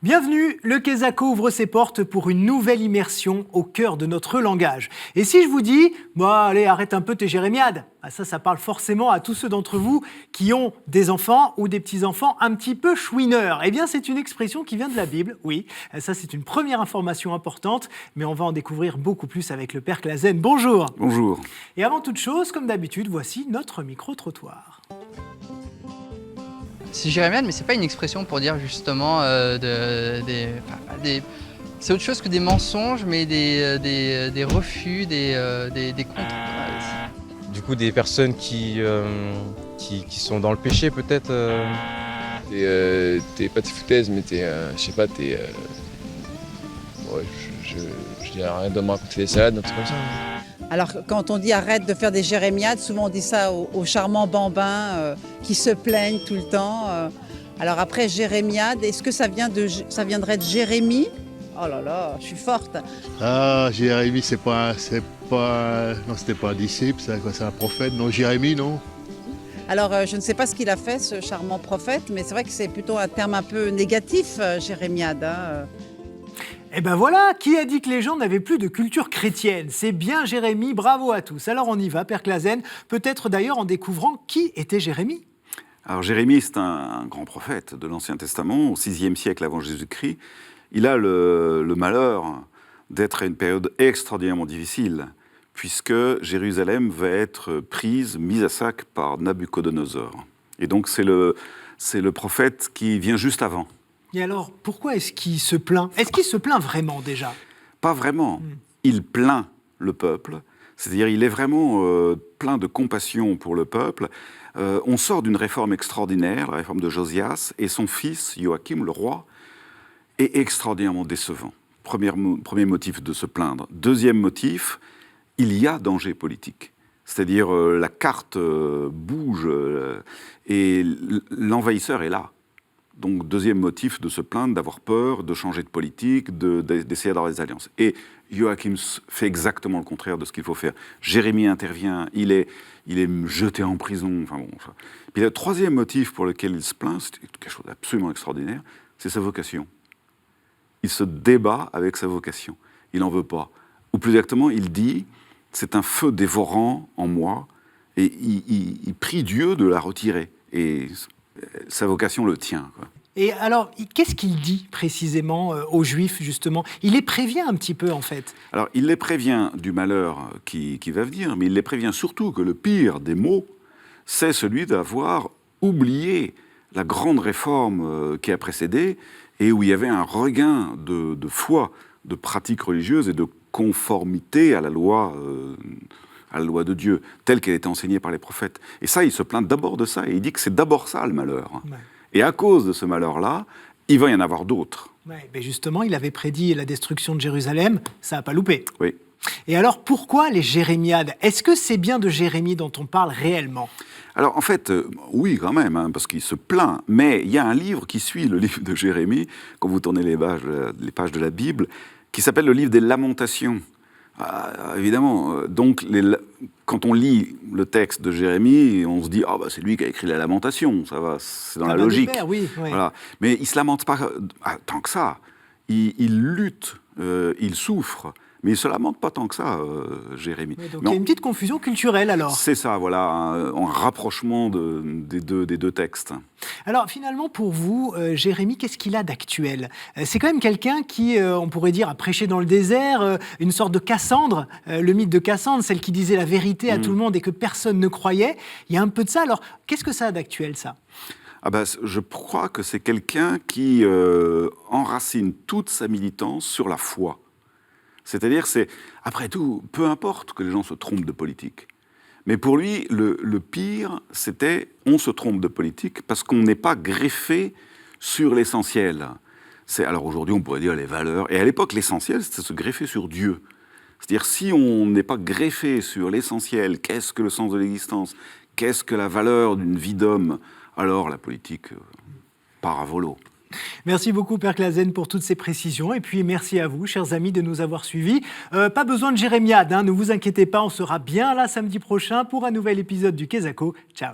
Bienvenue, le Quesaco ouvre ses portes pour une nouvelle immersion au cœur de notre langage. Et si je vous dis, allez, arrête un peu tes jérémiades, ça parle forcément à tous ceux d'entre vous qui ont des enfants ou des petits-enfants un petit peu chouineurs. Eh bien, c'est une expression qui vient de la Bible, oui. Ça, c'est une première information importante, mais on va en découvrir beaucoup plus avec le Père Clasen. Bonjour. Bonjour. Et avant toute chose, comme d'habitude, voici notre micro-trottoir. C'est jérémiade, mais c'est pas une expression pour dire justement c'est autre chose que des mensonges, mais des refus, des contre. Du coup, des personnes qui sont dans le péché peut-être. T'es pas tes foutaises, mais t'es, je sais pas, t'es... ouais, je dirais arrête de me raconter des salades, un truc comme ça. Alors quand on dit arrête de faire des jérémiades, souvent on dit ça aux charmants bambins qui se plaignent tout le temps. Alors après jérémiade, est-ce que ça viendrait de Jérémie ? Oh là là, je suis forte. Ah, Jérémie, c'était pas un disciple, c'est un prophète. Non, Jérémie, non. Alors je ne sais pas ce qu'il a fait, ce charmant prophète, mais c'est vrai que c'est plutôt un terme un peu négatif, jérémiade. Eh ben voilà, qui a dit que les gens n'avaient plus de culture chrétienne ? C'est bien Jérémie, bravo à tous. Alors on y va, Père Clasen, peut-être d'ailleurs en découvrant qui était Jérémie. Alors Jérémie, c'est un grand prophète de l'Ancien Testament, au VIe siècle avant Jésus-Christ. Il a le malheur d'être à une période extraordinairement difficile, puisque Jérusalem va être mise à sac par Nabuchodonosor. Et donc c'est le prophète qui vient juste avant. Et alors, pourquoi est-ce qu'il se plaint ? Est-ce qu'il se plaint vraiment déjà ? Pas vraiment. Il plaint le peuple, c'est-à-dire il est vraiment plein de compassion pour le peuple. On sort d'une réforme extraordinaire, la réforme de Josias, et son fils, Joachim, le roi, est extraordinairement décevant. Premier motif de se plaindre. Deuxième motif, il y a danger politique. C'est-à-dire la carte bouge et l'envahisseur est là. Donc, deuxième motif de se plaindre, d'avoir peur, de changer de politique, d'essayer d'avoir des alliances. Et Joachim fait exactement le contraire de ce qu'il faut faire. Jérémie intervient, il est jeté en prison. Enfin bon. Puis le troisième motif pour lequel il se plaint, c'est quelque chose d'absolument extraordinaire, c'est sa vocation. Il se débat avec sa vocation. Il n'en veut pas. Ou plus exactement, il dit, c'est un feu dévorant en moi, et il prie Dieu de la retirer. Et sa vocation le tient, quoi. Et alors, qu'est-ce qu'il dit précisément aux Juifs, justement ? Il les prévient un petit peu, en fait. Alors, il les prévient du malheur qui va venir, mais il les prévient surtout que le pire des maux, c'est celui d'avoir oublié la grande réforme qui a précédé et où il y avait un regain de foi, de pratiques religieuses et de conformité à la loi de Dieu, telle qu'elle était enseignée par les prophètes. Et ça, il se plaint d'abord de ça, et il dit que c'est d'abord ça, le malheur. Ouais. Et à cause de ce malheur-là, il va y en avoir d'autres. Ouais, mais justement, il avait prédit la destruction de Jérusalem, ça n'a pas loupé. Oui. Et alors, pourquoi les jérémiades ? Est-ce que c'est bien de Jérémie dont on parle réellement ? Alors, en fait, oui, quand même, parce qu'il se plaint. Mais il y a un livre qui suit le livre de Jérémie, quand vous tournez les pages de la Bible, qui s'appelle le livre des Lamentations. Évidemment, donc quand on lit le texte de Jérémie, on se dit c'est lui qui a écrit la lamentation, ça va, c'est dans la logique. Pères, oui. Voilà. Mais il se lamente pas tant que ça. Il lutte, il souffre, mais il se lamente pas tant que ça, Jérémie. Oui, donc il y a une petite confusion culturelle alors. C'est ça, voilà, un rapprochement des deux textes. Alors finalement, pour vous, Jérémie, qu'est-ce qu'il a d'actuel ? C'est quand même quelqu'un qui, on pourrait dire, a prêché dans le désert, une sorte de Cassandre, le mythe de Cassandre, celle qui disait la vérité à tout le monde et que personne ne croyait. Il y a un peu de ça. Alors, qu'est-ce que ça a d'actuel, ça ? Je crois que c'est quelqu'un qui enracine toute sa militance sur la foi. C'est-à-dire, après tout, peu importe que les gens se trompent de politique. Mais pour lui, le pire, c'était on se trompe de politique parce qu'on n'est pas greffé sur l'essentiel. Alors aujourd'hui, on pourrait dire les valeurs. Et à l'époque, l'essentiel, c'était se greffer sur Dieu. C'est-à-dire, si on n'est pas greffé sur l'essentiel, qu'est-ce que le sens de l'existence ? Qu'est-ce que la valeur d'une vie d'homme ? Alors la politique part à volo. Merci beaucoup, Père Clasen, pour toutes ces précisions. Et puis, merci à vous, chers amis, de nous avoir suivis. Pas besoin de jérémiade, ne vous inquiétez pas, on sera bien là samedi prochain pour un nouvel épisode du Quesaco. Ciao.